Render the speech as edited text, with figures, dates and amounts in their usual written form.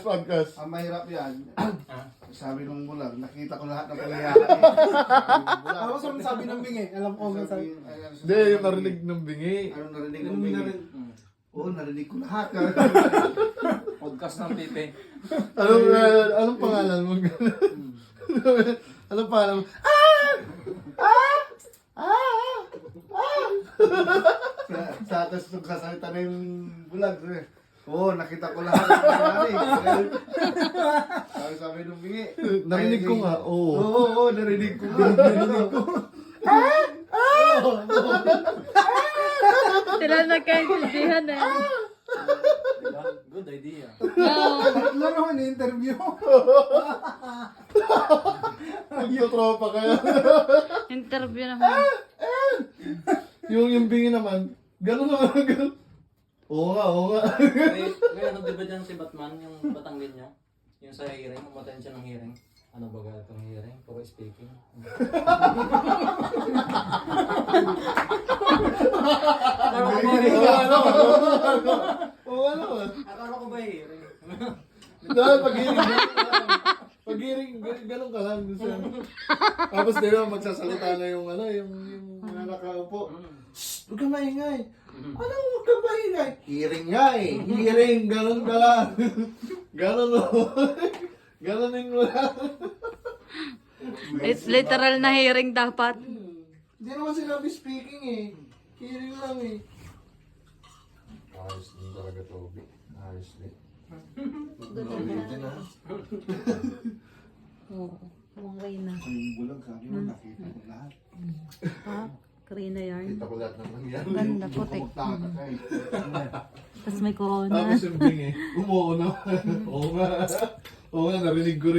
Podcast. Ang mahirap yan, sabi nung bulag, nakita ko lahat ng pangyayari. Ako sa sabi ng bingi, alam ko nga sabi. Hindi, yung narinig ng bingi. Ano narinig ng bingi? Oo, narinig ko lahat. Podcast ng Pipe. Anong pangalan mo? Anong pangalan mo? Sa atas nung sasalita na yung bulag. Oo, nakita ko lahat ng pangyayari. Sabi nung bingi. Narinig ko nga, oo. Oo, narinig ko nga. Narinig ko. Sila nagkaintindihan eh. Diba? Good idea. Tatlo naman interview. Magyotropa kayo. Interview naman. Yung bingi naman, gano'n naman, gano'n. Oo nga. May ano diba dyan si Batman, yung Batanggin niya? Yung sa hearing, umatayin siya ng hearing. Ano ba ga itong hearing? Puro speaking. Oo, ano. Akala ko ba hearing? Dahil pag-hearing, gano'n ka lang. Tapos di ba, magsasalita na yung mga nakaupo. Huwag kang maingay. Ano huwag kang maingay? Hearing nga eh. Hearing, gano'n ka lang. Gano'n o. Gano'nin mo lang. It's literal na hearing dapat. Hindi naman sinabi speaking eh. Hearing lang eh. Ayos din talaga, Toby. Ayos din. Ulitin na. Oo. Mga Reyna. Yung bulag, sabi mo, nakita ko lahat. Ha? Reyna yarn. Kita ko lahat ng nangyari. Ganda putik. Magtaka ka eh. Tapos may corona. Tapos yung bingi, umuo na. Oo nga. Oo nga, narinig ko rin.